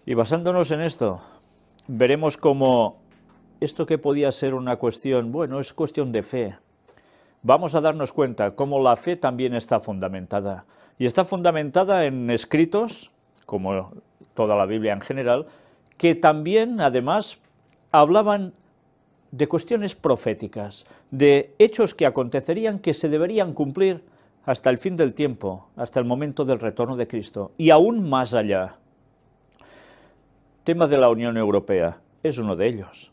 Y basándonos en esto, veremos cómo esto que podía ser una cuestión, bueno, es cuestión de fe. Vamos a darnos cuenta cómo la fe también está fundamentada. Y está fundamentada en escritos, como toda la Biblia en general, que también, además, hablaban de cuestiones proféticas, de hechos que acontecerían que se deberían cumplir hasta el fin del tiempo, hasta el momento del retorno de Cristo, y aún más allá. Tema de la Unión Europea es uno de ellos.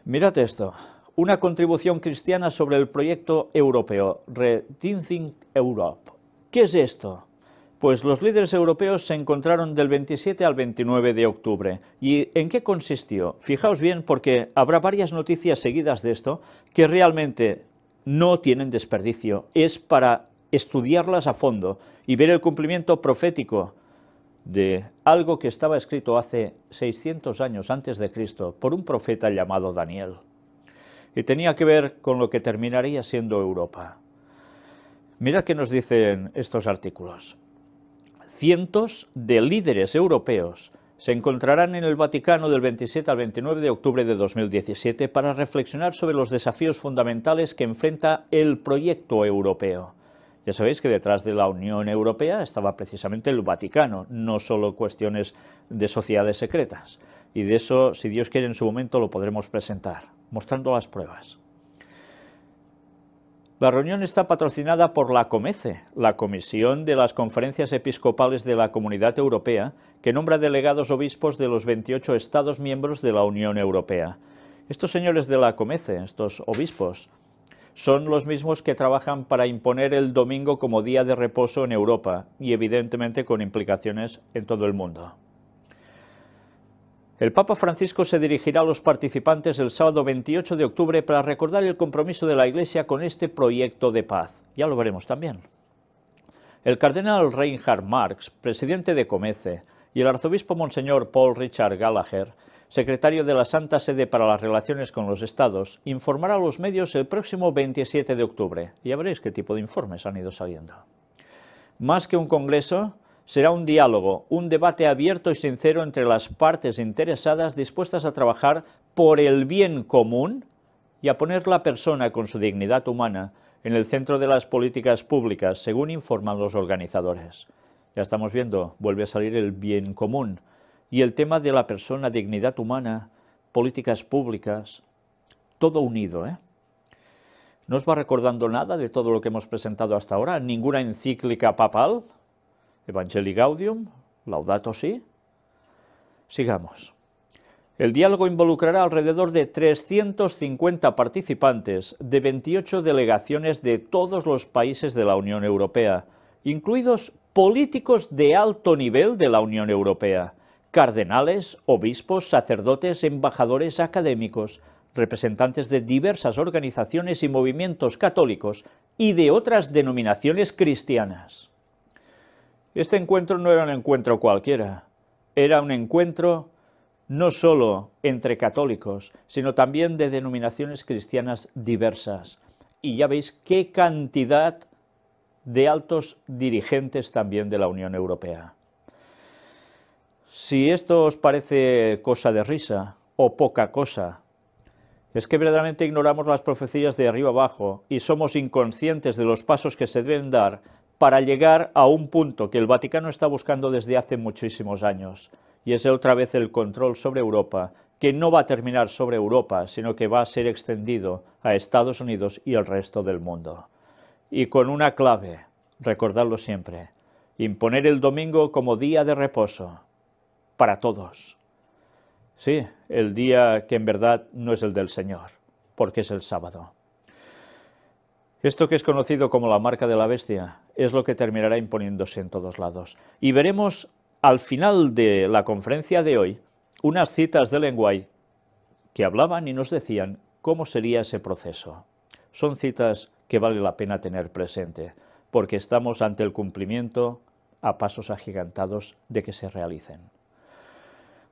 Mirad esto, una contribución cristiana sobre el proyecto europeo, Redeeming Europe. ¿Qué es esto? Pues los líderes europeos se encontraron del 27 al 29 de octubre. ¿Y en qué consistió? Fijaos bien, porque habrá varias noticias seguidas de esto que realmente no tienen desperdicio. Es para estudiarlas a fondo y ver el cumplimiento profético de algo que estaba escrito hace 600 años antes de Cristo por un profeta llamado Daniel. Y tenía que ver con lo que terminaría siendo Europa. Mirad qué nos dicen estos artículos. Cientos de líderes europeos se encontrarán en el Vaticano del 27 al 29 de octubre de 2017 para reflexionar sobre los desafíos fundamentales que enfrenta el proyecto europeo. Ya sabéis que detrás de la Unión Europea estaba precisamente el Vaticano, no solo cuestiones de sociedades secretas. Y de eso, si Dios quiere, en su momento lo podremos presentar, mostrando las pruebas. La reunión está patrocinada por la COMECE, la Comisión de las Conferencias Episcopales de la Comunidad Europea, que nombra delegados obispos de los 28 Estados miembros de la Unión Europea. Estos señores de la COMECE, estos obispos, son los mismos que trabajan para imponer el domingo como día de reposo en Europa y evidentemente con implicaciones en todo el mundo. El Papa Francisco se dirigirá a los participantes el sábado 28 de octubre para recordar el compromiso de la Iglesia con este proyecto de paz. Ya lo veremos también. El cardenal Reinhard Marx, presidente de COMECE, y el arzobispo Monseñor Paul Richard Gallagher, secretario de la Santa Sede para las Relaciones con los Estados, informará a los medios el próximo 27 de octubre. Ya veréis qué tipo de informes han ido saliendo. Más que un congreso, será un diálogo, un debate abierto y sincero entre las partes interesadas dispuestas a trabajar por el bien común y a poner la persona con su dignidad humana en el centro de las políticas públicas, según informan los organizadores. Ya estamos viendo, vuelve a salir el bien común. Y el tema de la persona, dignidad humana, políticas públicas, todo unido, ¿eh? ¿No os va recordando nada de todo lo que hemos presentado hasta ahora? ¿Ninguna encíclica papal? Evangelii Gaudium, Laudato Si. Sigamos. El diálogo involucrará alrededor de 350 participantes de 28 delegaciones de todos los países de la Unión Europea, incluidos políticos de alto nivel de la Unión Europea, cardenales, obispos, sacerdotes, embajadores académicos, representantes de diversas organizaciones y movimientos católicos y de otras denominaciones cristianas. Este encuentro no era un encuentro cualquiera, era un encuentro no solo entre católicos, sino también de denominaciones cristianas diversas. Y ya veis qué cantidad de altos dirigentes también de la Unión Europea. Si esto os parece cosa de risa o poca cosa, es que verdaderamente ignoramos las profecías de arriba abajo y somos inconscientes de los pasos que se deben dar para llegar a un punto que el Vaticano está buscando desde hace muchísimos años, y es otra vez el control sobre Europa, que no va a terminar sobre Europa, sino que va a ser extendido a Estados Unidos y el resto del mundo. Y con una clave, recordadlo siempre, imponer el domingo como día de reposo para todos. Sí, el día que en verdad no es el del Señor, porque es el sábado. Esto que es conocido como la marca de la bestia es lo que terminará imponiéndose en todos lados. Y veremos al final de la conferencia de hoy unas citas de Ellen White que hablaban y nos decían cómo sería ese proceso. Son citas que vale la pena tener presente, porque estamos ante el cumplimiento a pasos agigantados de que se realicen.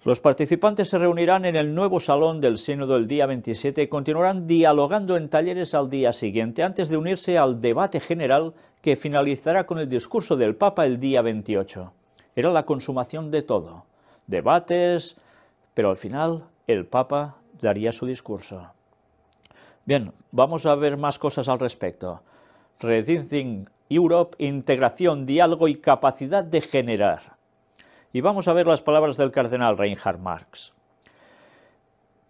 Los participantes se reunirán en el nuevo salón del Sínodo el día 27 y continuarán dialogando en talleres al día siguiente, antes de unirse al debate general que finalizará con el discurso del Papa el día 28. Era la consumación de todo. debates, pero al final el Papa daría su discurso. Bien, vamos a ver más cosas al respecto. Rethinking Europe, integración, diálogo y capacidad de generar. Y vamos a ver las palabras del cardenal Reinhard Marx.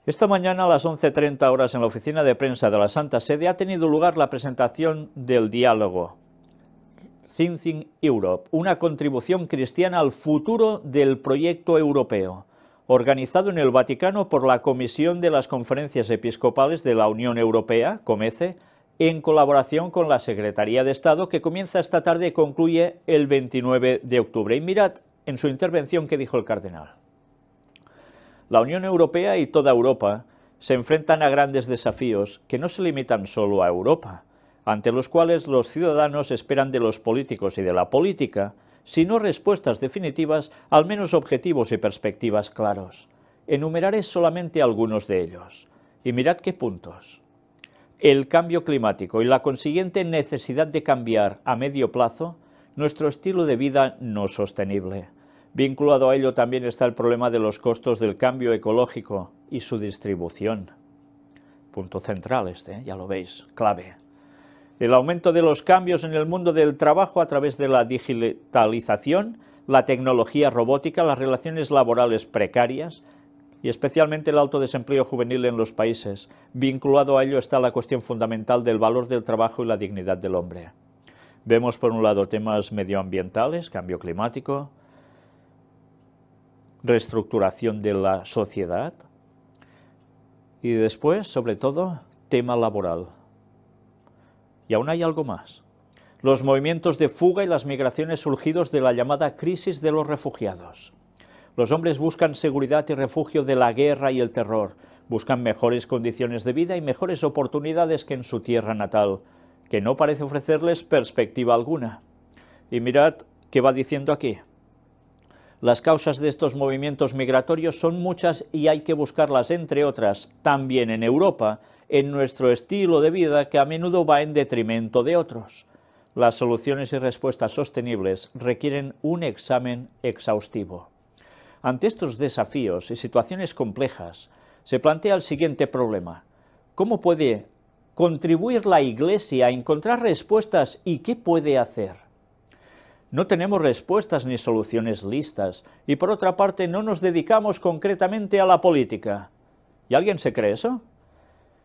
Esta mañana a las 11:30 horas en la oficina de prensa de la Santa Sede ha tenido lugar la presentación del diálogo Rethinking Europe, una contribución cristiana al futuro del proyecto europeo, organizado en el Vaticano por la Comisión de las Conferencias Episcopales de la Unión Europea, COMECE, en colaboración con la Secretaría de Estado, que comienza esta tarde y concluye el 29 de octubre. Y mirad en su intervención qué dijo el cardenal. La Unión Europea y toda Europa se enfrentan a grandes desafíos que no se limitan solo a Europa, ante los cuales los ciudadanos esperan de los políticos y de la política, si no respuestas definitivas, al menos objetivos y perspectivas claros. Enumeraré solamente algunos de ellos. Y mirad qué puntos. El cambio climático y la consiguiente necesidad de cambiar a medio plazo nuestro estilo de vida no sostenible. Vinculado a ello también está el problema de los costos del cambio ecológico y su distribución. Punto central ya lo veis, clave. El aumento de los cambios en el mundo del trabajo a través de la digitalización, la tecnología robótica, las relaciones laborales precarias y especialmente el alto desempleo juvenil en los países. Vinculado a ello está la cuestión fundamental del valor del trabajo y la dignidad del hombre. Vemos por un lado temas medioambientales, cambio climático, reestructuración de la sociedad y después, sobre todo, tema laboral. Y aún hay algo más. Los movimientos de fuga y las migraciones surgidos de la llamada crisis de los refugiados. Los hombres buscan seguridad y refugio de la guerra y el terror, buscan mejores condiciones de vida y mejores oportunidades que en su tierra natal, que no parece ofrecerles perspectiva alguna. Y mirad qué va diciendo aquí. Las causas de estos movimientos migratorios son muchas y hay que buscarlas, entre otras, también en Europa, en nuestro estilo de vida que a menudo va en detrimento de otros. Las soluciones y respuestas sostenibles requieren un examen exhaustivo. Ante estos desafíos y situaciones complejas, se plantea el siguiente problema. ¿Cómo puede contribuir la Iglesia a encontrar respuestas y qué puede hacer? No tenemos respuestas ni soluciones listas y por otra parte no nos dedicamos concretamente a la política. ¿Y alguien se cree eso?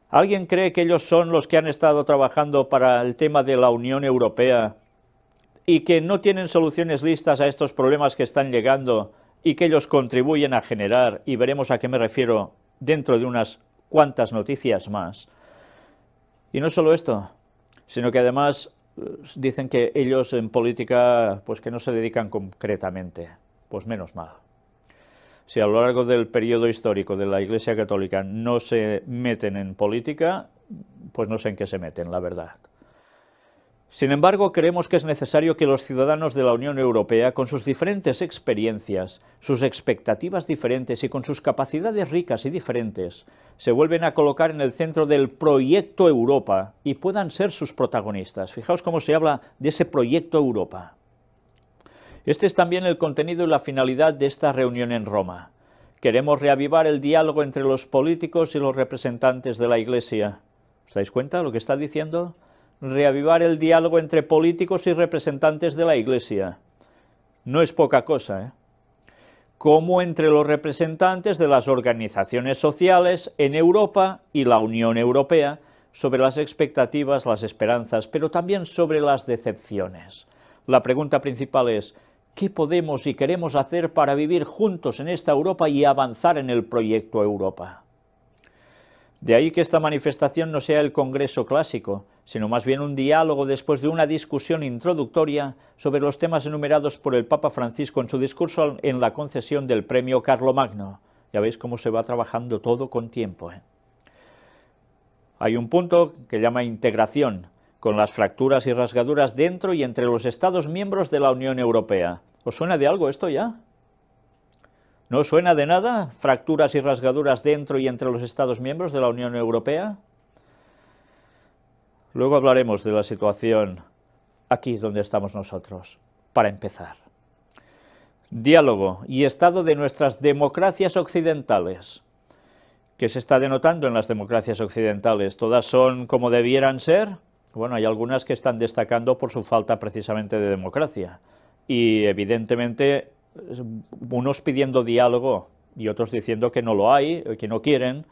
¿Alguien cree que ellos son los que han estado trabajando para el tema de la Unión Europea y que no tienen soluciones listas a estos problemas que están llegando y que ellos contribuyen a generar, y veremos a qué me refiero dentro de unas cuantas noticias más? Y no solo esto, sino que además dicen que ellos en política pues que no se dedican concretamente. Pues menos mal. Si a lo largo del periodo histórico de la Iglesia Católica no se meten en política, pues no sé en qué se meten, la verdad. Sin embargo, creemos que es necesario que los ciudadanos de la Unión Europea, con sus diferentes experiencias, sus expectativas diferentes y con sus capacidades ricas y diferentes, se vuelven a colocar en el centro del proyecto Europa y puedan ser sus protagonistas. Fijaos cómo se habla de ese proyecto Europa. Este es también el contenido y la finalidad de esta reunión en Roma. Queremos reavivar el diálogo entre los políticos y los representantes de la Iglesia. ¿Os dais cuenta de lo que está diciendo? Reavivar el diálogo entre políticos y representantes de la Iglesia. No es poca cosa, ¿eh? Como entre los representantes de las organizaciones sociales en Europa y la Unión Europea, sobre las expectativas, las esperanzas, pero también sobre las decepciones. La pregunta principal es, ¿qué podemos y queremos hacer para vivir juntos en esta Europa y avanzar en el proyecto Europa? De ahí que esta manifestación no sea el Congreso clásico, sino más bien un diálogo después de una discusión introductoria sobre los temas enumerados por el Papa Francisco en su discurso en la concesión del premio Carlomagno. Ya veis cómo se va trabajando todo con tiempo, ¿eh? Hay un punto que llama integración, con las fracturas y rasgaduras dentro y entre los Estados miembros de la Unión Europea. ¿Os suena de algo esto ya? ¿No os suena de nada? ¿Fracturas y rasgaduras dentro y entre los Estados miembros de la Unión Europea? Luego hablaremos de la situación aquí donde estamos nosotros, para empezar. Diálogo y estado de nuestras democracias occidentales. ¿Qué se está denotando en las democracias occidentales? ¿Todas son como debieran ser? Bueno, hay algunas que están destacando por su falta precisamente de democracia. Y evidentemente, unos pidiendo diálogo y otros diciendo que no lo hay, que no quieren.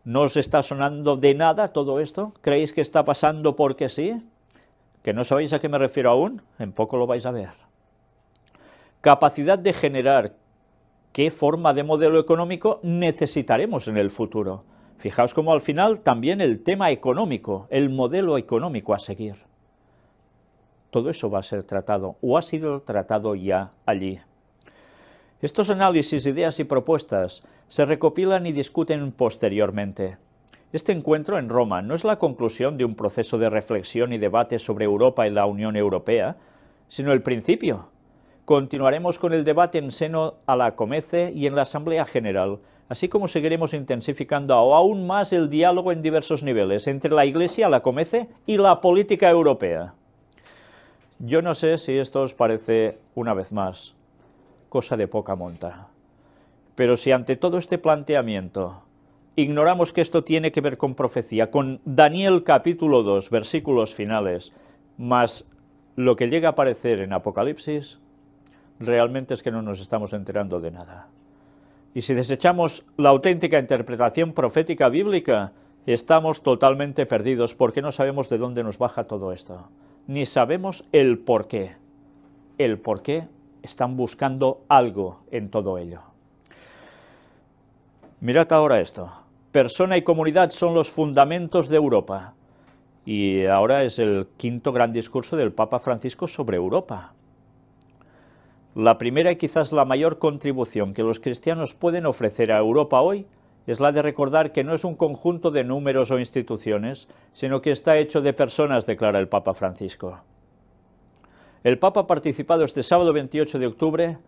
¿No os está sonando de nada todo esto? ¿Creéis que está pasando porque sí? ¿Que no sabéis a qué me refiero aún? En poco lo vais a ver. Capacidad de generar qué forma de modelo económico necesitaremos en el futuro. Fijaos cómo al final también el tema económico, el modelo económico a seguir. Todo eso va a ser tratado, o ha sido tratado ya allí. Estos análisis, ideas y propuestas se recopilan y discuten posteriormente. Este encuentro en Roma no es la conclusión de un proceso de reflexión y debate sobre Europa y la Unión Europea, sino el principio. Continuaremos con el debate en seno a la Comece y en la Asamblea General, así como seguiremos intensificando aún más el diálogo en diversos niveles entre la Iglesia, la Comece y la política europea. Yo no sé si esto os parece, una vez más, cosa de poca monta, pero si ante todo este planteamiento ignoramos que esto tiene que ver con profecía, con Daniel capítulo 2, versículos finales, más lo que llega a aparecer en Apocalipsis, realmente es que no nos estamos enterando de nada. Y si desechamos la auténtica interpretación profética bíblica, estamos totalmente perdidos porque no sabemos de dónde nos baja todo esto, ni sabemos el por qué. El por qué están buscando algo en todo ello. Mirad ahora esto. Persona y comunidad son los fundamentos de Europa. Y ahora es el quinto gran discurso del Papa Francisco sobre Europa. La primera y quizás la mayor contribución que los cristianos pueden ofrecer a Europa hoy es la de recordar que no es un conjunto de números o instituciones, sino que está hecho de personas, declara el Papa Francisco. El Papa ha participado este sábado 28 de octubre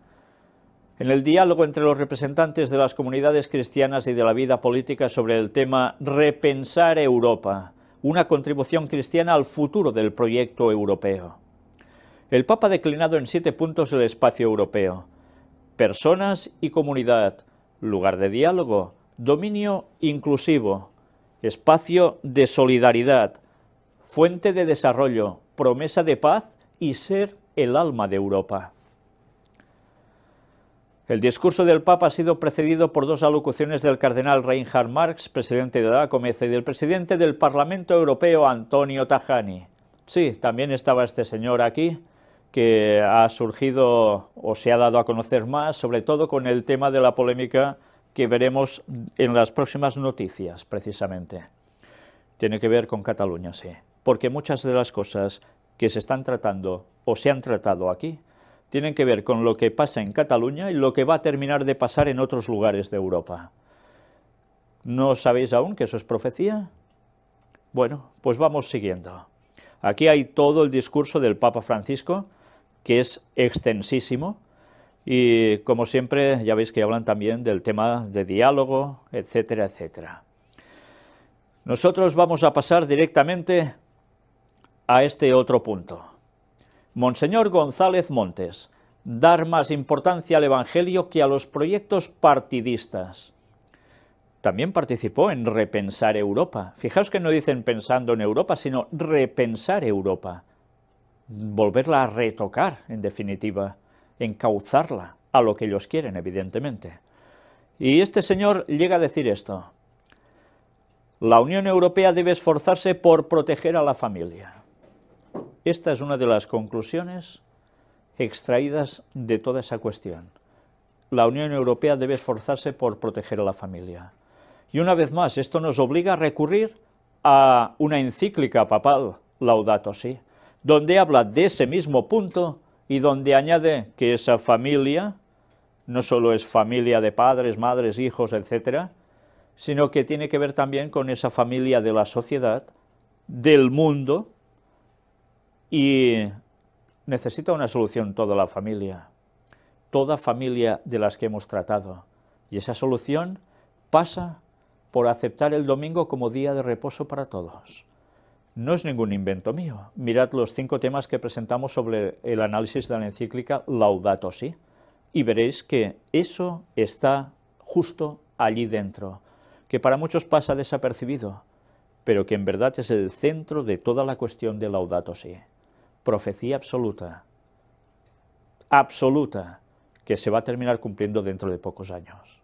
en el diálogo entre los representantes de las comunidades cristianas y de la vida política sobre el tema Repensar Europa, una contribución cristiana al futuro del proyecto europeo. El Papa ha declinado en 7 puntos el espacio europeo: personas y comunidad, lugar de diálogo, dominio inclusivo, espacio de solidaridad, fuente de desarrollo, promesa de paz y ser el alma de Europa. El discurso del Papa ha sido precedido por 2 alocuciones del cardenal Reinhard Marx, presidente de la Comece, y del presidente del Parlamento Europeo, Antonio Tajani. Sí, también estaba este señor aquí, que ha surgido o se ha dado a conocer más, sobre todo con el tema de la polémica que veremos en las próximas noticias, precisamente. Tiene que ver con Cataluña, sí, porque muchas de las cosas que se están tratando o se han tratado aquí tienen que ver con lo que pasa en Cataluña y lo que va a terminar de pasar en otros lugares de Europa. ¿No sabéis aún que eso es profecía? Bueno, pues vamos siguiendo. Aquí hay todo el discurso del Papa Francisco, que es extensísimo, y como siempre ya veis que hablan también del tema de diálogo, etcétera, etcétera. Nosotros vamos a pasar directamente a este otro punto. Monseñor González Montes, dar más importancia al Evangelio que a los proyectos partidistas. También participó en Repensar Europa. Fijaos que no dicen pensando en Europa, sino repensar Europa. Volverla a retocar, en definitiva, encauzarla a lo que ellos quieren, evidentemente. Y este señor llega a decir esto: la Unión Europea debe esforzarse por proteger a la familia. Esta es una de las conclusiones extraídas de toda esa cuestión. La Unión Europea debe esforzarse por proteger a la familia. Y una vez más, esto nos obliga a recurrir a una encíclica papal, Laudato Si, donde habla de ese mismo punto y donde añade que esa familia no solo es familia de padres, madres, hijos, etcétera, sino que tiene que ver también con esa familia de la sociedad, del mundo, y necesita una solución toda la familia de las que hemos tratado. Y esa solución pasa por aceptar el domingo como día de reposo para todos. No es ningún invento mío. Mirad los 5 temas que presentamos sobre el análisis de la encíclica Laudato Si. y veréis que eso está justo allí dentro, que para muchos pasa desapercibido, pero que en verdad es el centro de toda la cuestión de Laudato Si. Profecía absoluta, absoluta, que se va a terminar cumpliendo dentro de pocos años.